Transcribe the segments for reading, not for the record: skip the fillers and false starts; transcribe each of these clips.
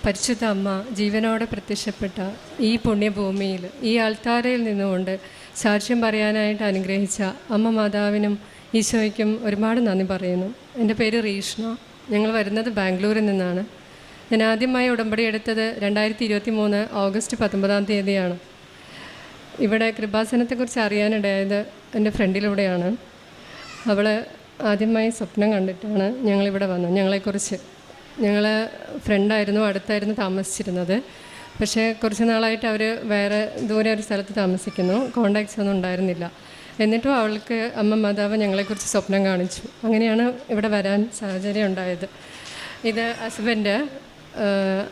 പരിശുദ്ധ അമ്മ ജീവനോടെ പ്രത്യക്ഷപ്പെട്ട ഈ പുണ്യഭൂമിയിൽ ഈ ആൾത്താരയിൽ നിന്നുകൊണ്ട് സാക്ഷ്യം പറയാനായിട്ട് അനുഗ്രഹിച്ച അമ്മ മാതാവിനും ഈശോയ്ക്കും ഒരുപാട് നന്ദി പറയുന്നു. എൻ്റെ പേര് റീഷ്ണ. ഞങ്ങൾ വരുന്നത് ബാംഗ്ലൂരിൽ നിന്നാണ്. ഞാൻ ആദ്യമായി ഉടമ്പടി എടുത്തത് 2023 ഓഗസ്റ്റ് 19 ഇവിടെ കൃപാസനത്തെക്കുറിച്ച് അറിയാനിടയായത് എൻ്റെ ഫ്രണ്ടിലൂടെയാണ്. അവൾ ആദ്യമായി സ്വപ്നം കണ്ടിട്ടാണ് ഞങ്ങളിവിടെ വന്നത്. ഞങ്ങൾ ഫ്രണ്ടായിരുന്നു, അടുത്തായിരുന്നു താമസിച്ചിരുന്നത്. പക്ഷേ കുറച്ച് നാളായിട്ട് അവർ വേറെ ദൂരെ ഒരു സ്ഥലത്ത് താമസിക്കുന്നു. കോണ്ടാക്ട്സ് ഒന്നും ഉണ്ടായിരുന്നില്ല. എന്നിട്ടും അവൾക്ക് അമ്മ മാതാവ് ഞങ്ങളെക്കുറിച്ച് സ്വപ്നം കാണിച്ചു. അങ്ങനെയാണ് ഇവിടെ വരാൻ സാഹചര്യം ഉണ്ടായത്. ഇത് ഹസ്ബൻഡ്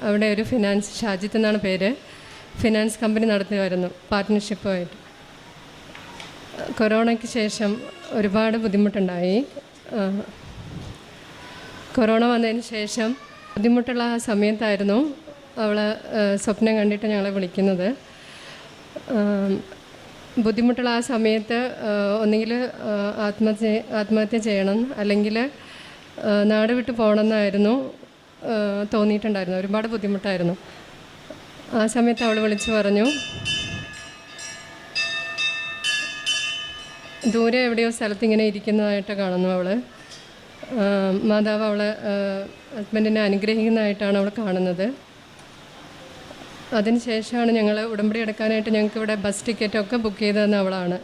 അവിടെ ഒരു ഫിനാൻസ്, ഷാജിത്ത് എന്നാണ് പേര്, ഫിനാൻസ് കമ്പനി നടത്തി വരുന്നു പാർട്ട്ണർഷിപ്പുമായിട്ട്. കൊറോണയ്ക്ക് ശേഷം ഒരുപാട് ബുദ്ധിമുട്ടുണ്ടായി. കൊറോണ വന്നതിന് ശേഷം ബുദ്ധിമുട്ടുള്ള ആ സമയത്തായിരുന്നു അവൾ സ്വപ്നം കണ്ടിട്ട് ഞങ്ങളെ വിളിക്കുന്നത്. ബുദ്ധിമുട്ടുള്ള ആ സമയത്ത് ഒന്നുകിൽ ആത്മഹത്യ ചെയ്യണം, അല്ലെങ്കിൽ നാട് വിട്ട് പോകണമെന്നായിരുന്നു തോന്നിയിട്ടുണ്ടായിരുന്നു. ഒരുപാട് ബുദ്ധിമുട്ടായിരുന്നു. ആ സമയത്ത് അവൾ വിളിച്ചു പറഞ്ഞു, ദൂരെ എവിടെയോ സ്ഥലത്ത് ഇങ്ങനെ ഇരിക്കുന്നതായിട്ട് കാണുന്നു. മാതാവ് അവളെ ഹസ്ബൻഡിനെ അനുഗ്രഹിക്കുന്നതായിട്ടാണ് അവൾ കാണുന്നത്. അതിനുശേഷമാണ് ഞങ്ങൾ ഉടമ്പടി എടുക്കാനായിട്ട് ഞങ്ങൾക്കിവിടെ ബസ് ടിക്കറ്റൊക്കെ ബുക്ക് ചെയ്ത് തന്ന അവളാണ്.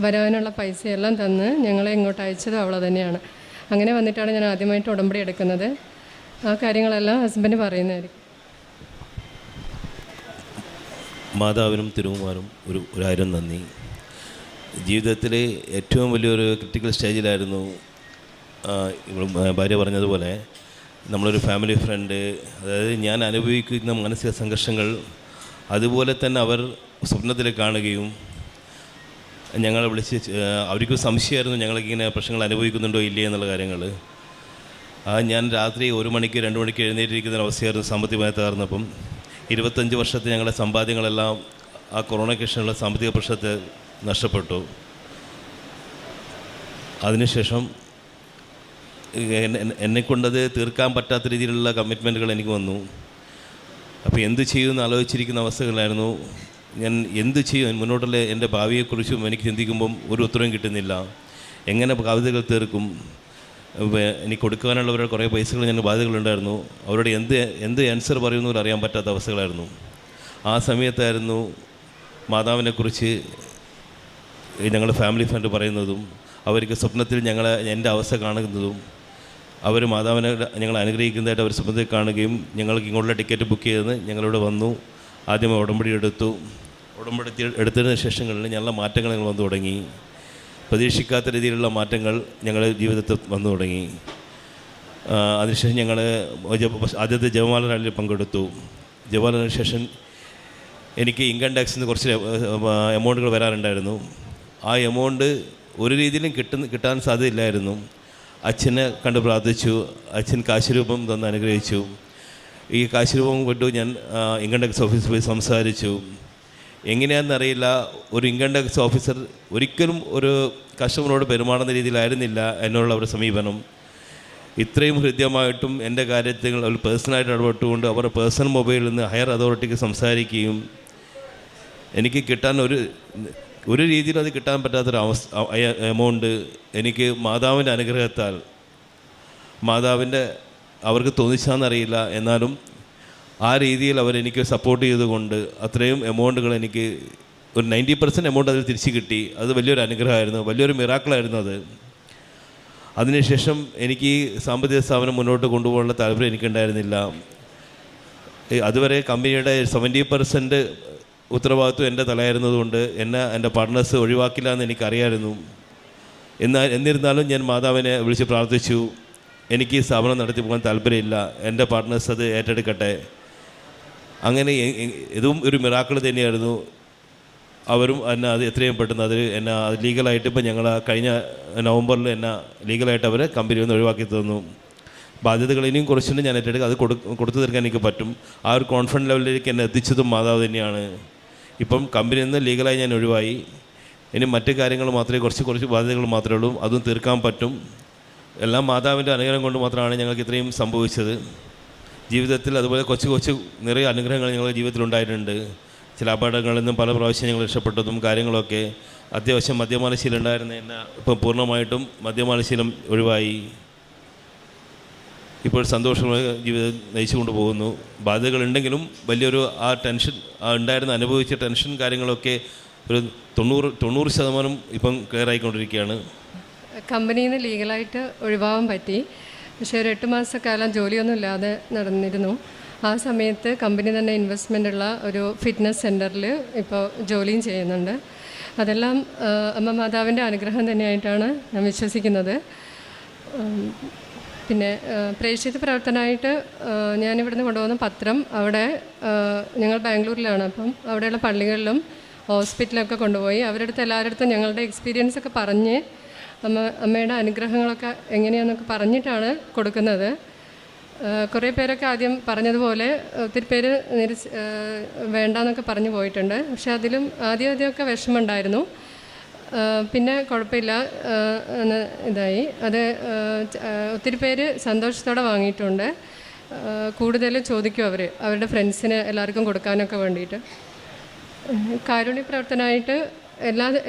വരാനുള്ള പൈസയെല്ലാം തന്ന് ഞങ്ങളെ ഇങ്ങോട്ട് അയച്ചത് അവൾ തന്നെയാണ്. അങ്ങനെ വന്നിട്ടാണ് ഞാൻ ആദ്യമായിട്ട് ഉടമ്പടി എടുക്കുന്നത്. ആ കാര്യങ്ങളെല്ലാം ഹസ്ബൻഡ് പറയുന്നതായിരിക്കും. മാതാവിനും തിരുവുമാരും ഒരായിരം നന്ദി. ജീവിതത്തിലെ ഏറ്റവും വലിയൊരു ക്രിട്ടിക്കൽ സ്റ്റേജിലായിരുന്നു. ഭാര്യ പറഞ്ഞതുപോലെ നമ്മളൊരു ഫാമിലി ഫ്രണ്ട്, അതായത് ഞാൻ അനുഭവിക്കുന്ന മാനസിക സംഘർഷങ്ങൾ അതുപോലെ തന്നെ അവർ സ്വപ്നത്തിൽ കാണുകയും ഞങ്ങളെ വിളിച്ച്, അവർക്ക് സംശയമായിരുന്നു ഞങ്ങളിങ്ങനെ പ്രശ്നങ്ങൾ അനുഭവിക്കുന്നുണ്ടോ ഇല്ലേ എന്നുള്ള കാര്യങ്ങൾ. ഞാൻ രാത്രി 1 മണിക്ക് 2 മണിക്ക് എഴുന്നേറ്റിരിക്കുന്ന അവസ്ഥയായിരുന്നു. സാമ്പത്തികമായി തകർന്നപ്പം 25 വർഷത്തെ ഞങ്ങളുടെ സമ്പാദ്യങ്ങളെല്ലാം ആ കൊറോണയ്ക്ക് ശേഷമുള്ള സാമ്പത്തിക പ്രശ്നത്തെ നഷ്ടപ്പെട്ടു. അതിനുശേഷം എന്നെക്കൊണ്ടത് തീർക്കാൻ പറ്റാത്ത രീതിയിലുള്ള കമ്മിറ്റ്മെൻറ്റുകൾ എനിക്ക് വന്നു. അപ്പോൾ എന്ത് ചെയ്യുമെന്ന് ആലോചിച്ചിരിക്കുന്ന അവസ്ഥകളായിരുന്നു. ഞാൻ എന്ത് ചെയ്യും, മുന്നോട്ടുള്ള എൻ്റെ ഭാവിയെക്കുറിച്ചും എനിക്ക് ചിന്തിക്കുമ്പം ഒരു ഉത്തരവും കിട്ടുന്നില്ല. എങ്ങനെ ബാധ്യതകൾ തീർക്കും, എനിക്ക് കൊടുക്കാനുള്ളവരുടെ കുറേ പൈസകൾ ഞാൻ ബാധ്യതകളുണ്ടായിരുന്നു. അവരോട് എന്ത് ആൻസർ പറയുമെന്ന് അറിയാൻ പറ്റാത്ത അവസ്ഥകളായിരുന്നു. ആ സമയത്തായിരുന്നു മാതാവിനെക്കുറിച്ച് ഞങ്ങളുടെ ഫാമിലി ഫ്രണ്ട് പറയുന്നതും അവർക്ക് സ്വപ്നത്തിൽ എൻ്റെ അവസ്ഥ കാണുന്നതും അവർ മാതാവിനെ ഞങ്ങൾ അനുഗ്രഹിക്കുന്നതായിട്ട് അവർ സ്വപ്നത്തിൽ കാണുകയും ഞങ്ങൾക്ക് ഇങ്ങോട്ടുള്ള ടിക്കറ്റ് ബുക്ക് ചെയ്തെന്ന് ഞങ്ങളിവിടെ വന്നു. ആദ്യം ഉടമ്പടി എടുത്തതിന് ശേഷങ്ങളിൽ ഞങ്ങളുടെ മാറ്റങ്ങൾ ഞങ്ങൾ വന്നു തുടങ്ങി. പ്രതീക്ഷിക്കാത്ത രീതിയിലുള്ള മാറ്റങ്ങൾ ഞങ്ങളുടെ ജീവിതത്തിൽ വന്നു തുടങ്ങി. അതിനുശേഷം ഞങ്ങൾ ആദ്യത്തെ ജപമാല റാലിയിൽ പങ്കെടുത്തു. ജപമാലയ്ക്ക് ശേഷം എനിക്ക് ഇൻകം ടാക്സിൽ നിന്ന് കുറച്ച് എമൗണ്ടുകൾ വരാറുണ്ടായിരുന്നു. ആ എമൗണ്ട് ഒരു രീതിയിലും കിട്ടാൻ സാധ്യതയില്ലായിരുന്നു. അച്ഛനെ കണ്ട് പ്രാർത്ഥിച്ചു. അച്ഛൻ കാശുരൂപം തന്ന് അനുഗ്രഹിച്ചു. ഈ കാശുരൂപം കൊണ്ട് ഞാൻ ഇൻകം ടാക്സ് ഓഫീസിൽ പോയി സംസാരിച്ചു. എങ്ങനെയാണെന്നറിയില്ല, ഒരു ഇൻകം ടാക്സ് ഓഫീസർ ഒരിക്കലും ഒരു കസ്റ്റമറോട് പെരുമാറുന്ന രീതിയിലായിരുന്നില്ല എന്നുള്ള അവരുടെ സമീപനം. ഇത്രയും ഹൃദ്യമായിട്ടും എൻ്റെ കാര്യത്തിൽ അവർ പേഴ്സണലായിട്ട് ഇടപെട്ടുകൊണ്ട് അവരുടെ പേഴ്സണൽ മൊബൈലിൽ നിന്ന് ഹയർ അതോറിറ്റിക്ക് സംസാരിക്കുകയും എനിക്ക് കിട്ടാൻ ഒരു രീതിയിലും അത് കിട്ടാൻ പറ്റാത്തൊരു എമൗണ്ട് എനിക്ക് മാതാവിൻ്റെ അനുഗ്രഹത്താൽ, മാതാവിൻ്റെ അവർക്ക് തോന്നിച്ചാന്നറിയില്ല, എന്നാലും ആ രീതിയിൽ അവരെനിക്ക് സപ്പോർട്ട് ചെയ്തുകൊണ്ട് അത്രയും എമൗണ്ടുകൾ എനിക്ക് ഒരു 90% എമൗണ്ട് അതിൽ തിരിച്ച് കിട്ടി. അത് വലിയൊരു അനുഗ്രഹമായിരുന്നു, വലിയൊരു മിറാക്കിളായിരുന്നു അത്. അതിനുശേഷം എനിക്ക് സാമ്പത്തിക സ്ഥാപനം മുന്നോട്ട് കൊണ്ടുപോകാനുള്ള താല്പര്യം എനിക്കുണ്ടായിരുന്നില്ല. അതുവരെ കമ്പനിയുടെ 70% ഉത്തരവാദിത്വം എൻ്റെ തലയായിരുന്നതുകൊണ്ട് എൻ്റെ പാർട്ട്നേഴ്സ് ഒഴിവാക്കില്ല എന്ന് എനിക്കറിയാമായിരുന്നു. എന്നിരുന്നാലും ഞാൻ മാതാവിനെ വിളിച്ച് പ്രാർത്ഥിച്ചു. എനിക്ക് ഈ സ്ഥാപനം നടത്തി പോകാൻ താല്പര്യമില്ല, എൻ്റെ പാർട്ട്നേഴ്സ് അത് ഏറ്റെടുക്കട്ടെ. അങ്ങനെ ഇതും ഒരു മിറാക്കിൾ തന്നെയായിരുന്നു. അവരും എന്നെ അത് എത്രയും പെട്ടെന്ന് എന്നെ ലീഗലായിട്ട് ഇപ്പം ഞങ്ങൾ കഴിഞ്ഞ നവംബറിൽ എന്നെ ലീഗലായിട്ട് അവർ കമ്പനിയിൽ നിന്ന് ഒഴിവാക്കി തന്നു. ബാധ്യതകൾ ഇനിയും കുറച്ചുകൊണ്ട് ഞാൻ ഏറ്റെടുക്കുക, അത് കൊടുത്തു തീർക്കാൻ എനിക്ക് പറ്റും. ആ ഒരു കോൺഫിഡൻസ് ലെവലിലേക്ക് എന്നെ എത്തിച്ചതും മാതാവ് തന്നെയാണ്. ഇപ്പം കമ്പനിയിൽ നിന്ന് ലീഗലായി ഞാൻ ഒഴിവായി. ഇനി മറ്റു കാര്യങ്ങൾ മാത്രമേ കുറച്ച് ബാധ്യതകൾ മാത്രമേ ഉള്ളൂ, അതും തീർക്കാൻ പറ്റും. എല്ലാം മാതാവിൻ്റെ അനുഗ്രഹം കൊണ്ട് മാത്രമാണ് ഞങ്ങൾക്ക് ഇത്രയും സംഭവിച്ചത്. ജീവിതത്തിൽ അതുപോലെ കൊച്ചു നിറയെ അനുഗ്രഹങ്ങൾ ഞങ്ങളുടെ ജീവിതത്തിലുണ്ടായിട്ടുണ്ട്. ചില അപകടങ്ങളിൽ നിന്നും പല പ്രാവശ്യം ഞങ്ങൾ രക്ഷപ്പെട്ടതും കാര്യങ്ങളൊക്കെ. അത്യാവശ്യം മദ്യപാനശീലം ഉണ്ടായിരുന്ന എന്നെ ഇപ്പം പൂർണ്ണമായിട്ടും മദ്യപാനശീലം ഒഴിവായി. ഇപ്പോൾ സന്തോഷമായ ജീവിതം നയിച്ചുകൊണ്ട് പോകുന്നു. ബാധ്യതകളുണ്ടെങ്കിലും വലിയൊരു ആ ടെൻഷൻ ഉണ്ടായിരുന്ന അനുഭവിച്ച ടെൻഷൻ കാര്യങ്ങളൊക്കെ ഒരു 90% ഇപ്പം ക്ലിയർ ആയിക്കൊണ്ടിരിക്കുകയാണ്. കമ്പനിയിൽ നിന്ന് ലീഗലായിട്ട് ഒഴിവാകാൻ പറ്റി. പക്ഷേ ഒരു 8 മാസക്കാലം ജോലിയൊന്നും ഇല്ലാതെ നടന്നിരുന്നു. ആ സമയത്ത് കമ്പനി തന്നെ ഇൻവെസ്റ്റ്മെൻ്റ് ഉള്ള ഒരു ഫിറ്റ്നസ് സെൻറ്ററിൽ ഇപ്പോൾ ജോലിയും ചെയ്യുന്നുണ്ട്. അതെല്ലാം അമ്മ മാതാവിൻ്റെ അനുഗ്രഹം തന്നെയായിട്ടാണ് ഞാൻ വിശ്വസിക്കുന്നത്. പിന്നെ പ്രേക്ഷിത പ്രവർത്തനമായിട്ട് ഞാനിവിടുന്ന് കൊണ്ടുപോകുന്ന പത്രം അവിടെ ഞങ്ങൾ ബാംഗ്ലൂരിലാണ്. അപ്പം അവിടെയുള്ള പള്ളികളിലും ഹോസ്പിറ്റലൊക്കെ കൊണ്ടുപോയി അവരുടെ അടുത്ത് എല്ലാവരുടെ അടുത്തും ഞങ്ങളുടെ എക്സ്പീരിയൻസൊക്കെ പറഞ്ഞ് അമ്മയുടെ അനുഗ്രഹങ്ങളൊക്കെ എങ്ങനെയാണെന്നൊക്കെ പറഞ്ഞിട്ടാണ് കൊടുക്കുന്നത്. കുറേ പേരൊക്കെ ആദ്യം പറഞ്ഞതുപോലെ ഒത്തിരി പേര് വേണ്ടാന്നൊക്കെ പറഞ്ഞു പോയിട്ടുണ്ട്. പക്ഷെ അതിലും ആദ്യമൊക്കെ വിഷമമുണ്ടായിരുന്നു. പിന്നെ കുഴപ്പമില്ല ഇതായി. അത് ഒത്തിരി പേര് സന്തോഷത്തോടെ വാങ്ങിയിട്ടുണ്ട്. കൂടുതലും ചോദിക്കും അവരുടെ ഫ്രണ്ട്സിന് എല്ലാവർക്കും കൊടുക്കാനൊക്കെ വേണ്ടിയിട്ട്. കാരുണ്യ പ്രവർത്തനമായിട്ട്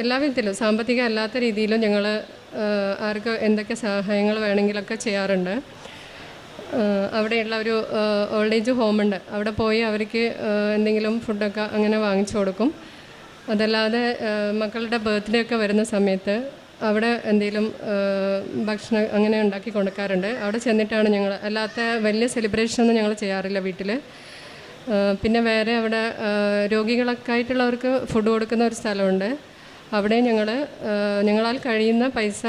എല്ലാ വിധത്തിലും സാമ്പത്തികം അല്ലാത്ത രീതിയിലും ഞങ്ങൾ ആർക്ക് എന്തൊക്കെ സഹായങ്ങൾ വേണമെങ്കിലൊക്കെ ചെയ്യാറുണ്ട്. അവിടെയുള്ള ഒരു ഓൾഡ് ഏജ് ഹോമുണ്ട്, അവിടെ പോയി അവർക്ക് എന്തെങ്കിലും ഫുഡൊക്കെ അങ്ങനെ വാങ്ങിച്ചു കൊടുക്കും. അതല്ലാതെ മക്കളുടെ ബർത്ത്ഡേ ഒക്കെ വരുന്ന സമയത്ത് അവിടെ എന്തെങ്കിലും ഭക്ഷണം അങ്ങനെ ഉണ്ടാക്കി കൊടുക്കാറുണ്ട്. അവിടെ ചെന്നിട്ടാണ് ഞങ്ങൾ, അല്ലാത്ത വലിയ സെലിബ്രേഷനൊന്നും ഞങ്ങൾ ചെയ്യാറില്ല വീട്ടിൽ. പിന്നെ വേറെ അവിടെ രോഗികളൊക്കെ ആയിട്ടുള്ളവർക്ക് ഫുഡ് കൊടുക്കുന്ന ഒരു സ്ഥലമുണ്ട്. അവിടെ ഞങ്ങളാൽ കഴിയുന്ന പൈസ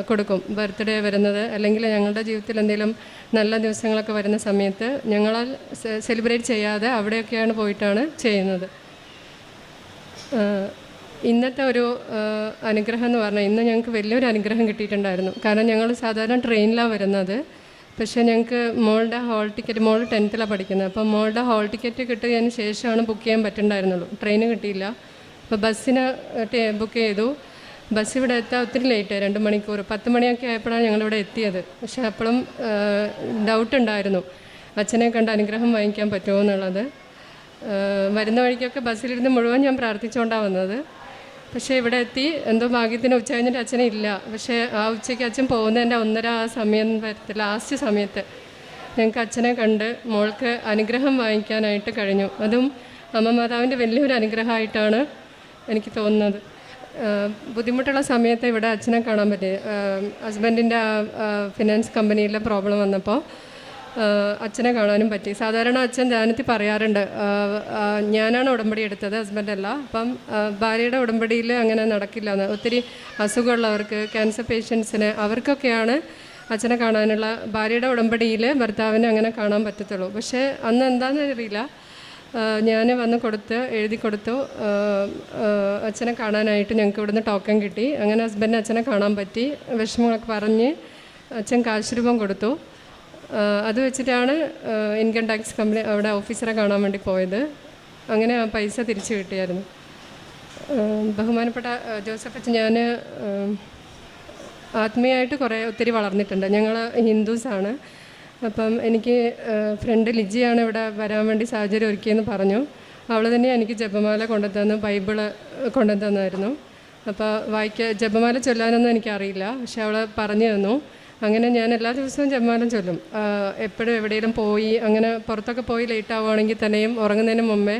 കൊടുക്കും. ബർത്ത്ഡേ വരുന്നത് അല്ലെങ്കിൽ ഞങ്ങളുടെ ജീവിതത്തിൽ എന്തെങ്കിലും നല്ല ദിവസങ്ങളൊക്കെ വരുന്ന സമയത്ത് ഞങ്ങളാൽ സെലിബ്രേറ്റ് ചെയ്യാതെ അവിടെയൊക്കെയാണ് പോയിട്ടാണ് ചെയ്യുന്നത്. ഇന്നത്തെ ഒരു അനുഗ്രഹം എന്ന് പറഞ്ഞാൽ ഇന്ന് ഞങ്ങൾക്ക് വലിയൊരു അനുഗ്രഹം കിട്ടിയിട്ടുണ്ടായിരുന്നു. കാരണം ഞങ്ങൾ സാധാരണ ട്രെയിനിലാണ് വരുന്നത്. പക്ഷേ ഞങ്ങൾക്ക് മോളുടെ ഹോൾ ടിക്കറ്റ്, മോൾ 10th പഠിക്കുന്നത്. അപ്പം മോളുടെ ഹോൾ ടിക്കറ്റ് കിട്ടിയതിന് ശേഷമാണ് ബുക്ക് ചെയ്യാൻ പറ്റുന്നുണ്ടായിരുന്നുള്ളൂ. ട്രെയിന് കിട്ടിയില്ല. അപ്പോൾ ബസ്സിന് ബുക്ക് ചെയ്തു. ബസ് ഇവിടെ എത്താൻ ഒത്തിരി ലേറ്റായി, 2 മണിക്കൂർ. 10 മണിയൊക്കെ ആയപ്പോഴാണ് ഞങ്ങളിവിടെ എത്തിയത്. പക്ഷേ അപ്പോഴും ഡൗട്ട് ഉണ്ടായിരുന്നു അച്ഛനെ കണ്ട് അനുഗ്രഹം വാങ്ങിക്കാൻ പറ്റുമോ എന്നുള്ളത്. വരുന്ന വഴിക്കൊക്കെ ബസ്സിലിരുന്ന് മുഴുവൻ ഞാൻ പ്രാർത്ഥിച്ചുകൊണ്ടാണ് വന്നത്. പക്ഷേ ഇവിടെ എത്തി, എന്തോ ഭാഗ്യത്തിന് ഉച്ച കഴിഞ്ഞിട്ട് അച്ഛനെ ഇല്ല. പക്ഷേ ആ ഉച്ചയ്ക്ക് അച്ഛൻ പോകുന്നതിൻ്റെ 1:30 ആ സമയം വരത്തില്ല, ലാസ്റ്റ് സമയത്ത് ഞങ്ങൾക്ക് അച്ഛനെ കണ്ട് മോൾക്ക് അനുഗ്രഹം വാങ്ങിക്കാനായിട്ട് കഴിഞ്ഞു. അതും അമ്മ മാതാവിൻ്റെ വലിയൊരു അനുഗ്രഹമായിട്ടാണ് എനിക്ക് തോന്നുന്നത്. ബുദ്ധിമുട്ടുള്ള സമയത്ത് ഇവിടെ അച്ഛനെ കാണാൻ പറ്റി. ഹസ്ബൻഡിൻ്റെ ഫിനാൻസ് കമ്പനിയിലെ പ്രോബ്ലം വന്നപ്പോൾ അച്ഛനെ കാണാനും പറ്റി. സാധാരണ അച്ഛൻ ധ്യാനത്തിൽ പറയാറുണ്ട്, ഞാനാണ് ഉടമ്പടി എടുത്തത്, ഹസ്ബൻഡല്ല. അപ്പം ഭാര്യയുടെ ഉടമ്പടിയിൽ അങ്ങനെ നടക്കില്ല എന്ന്. ഒത്തിരി അസുഖമുള്ളവർക്ക്, ക്യാൻസർ പേഷ്യൻസിന്, അവർക്കൊക്കെയാണ് അച്ഛനെ കാണാനുള്ള, ഭാര്യയുടെ ഉടമ്പടിയിൽ ഭർത്താവിനെ അങ്ങനെ കാണാൻ പറ്റത്തുള്ളൂ. പക്ഷേ അന്ന് എന്താണെന്ന് അറിയില്ല, ഞാൻ വന്ന് എഴുതി കൊടുത്തു അച്ഛനെ കാണാനായിട്ട്. ഞങ്ങൾക്ക് ഇവിടുന്ന് ടോക്കൺ കിട്ടി. അങ്ങനെ ഹസ്ബൻഡിന് അച്ഛനെ കാണാൻ പറ്റി. വിഷമങ്ങളൊക്കെ പറഞ്ഞ് അച്ഛൻ കാശ് രൂപം കൊടുത്തു. അത് വെച്ചിട്ടാണ് ഇൻകം ടാക്സ് കമ്പനി അവിടെ ഓഫീസറെ കാണാൻ വേണ്ടി പോയത്. അങ്ങനെ ആ പൈസ തിരിച്ചു കിട്ടിയായിരുന്നു. ബഹുമാനപ്പെട്ട ജോസഫ് അച്ഛൻ, ഞാൻ ആത്മീയമായിട്ട് ഒത്തിരി വളർന്നിട്ടുണ്ട്. ഞങ്ങൾ ഹിന്ദുസാണ്. അപ്പം എനിക്ക് ഫ്രണ്ട് ലിജിയാണ് ഇവിടെ വരാൻ വേണ്ടി സാഹചര്യം ഒരുക്കിയെന്ന് പറഞ്ഞു. അവൾ തന്നെ എനിക്ക് ജപമാല കൊണ്ടുതന്നു, ബൈബിള് കൊണ്ടുതന്നായിരുന്നു. അപ്പോൾ ജപമാല ചൊല്ലാനൊന്നും എനിക്കറിയില്ല, പക്ഷെ അവൾ പറഞ്ഞു തന്നു. അങ്ങനെ ഞാൻ എല്ലാ ദിവസവും ജപമാല ചൊല്ലും. എപ്പോഴും എവിടെയെങ്കിലും പോയി, അങ്ങനെ പുറത്തൊക്കെ പോയി ലേറ്റ് ആവുകയാണെങ്കിൽ തന്നെയും ഉറങ്ങുന്നതിന് മുമ്പേ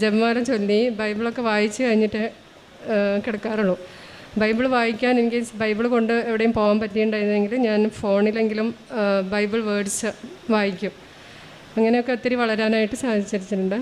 ജപമാല ചൊല്ലി ബൈബിളൊക്കെ വായിച്ച് കഴിഞ്ഞിട്ട് കിടക്കാറുള്ളൂ. ബൈബിൾ വായിക്കാൻ എനിക്ക് ബൈബിൾ കൊണ്ട് എവിടെയും പോകാൻ പറ്റിയിട്ടുണ്ടായിരുന്നെങ്കിൽ ഞാൻ ഫോണിലെങ്കിലും ബൈബിൾ വേർഡ്സ് വായിക്കും. അങ്ങനെയൊക്കെ ഒത്തിരി വളരാനായിട്ട് സാധിച്ചിട്ടുണ്ട്.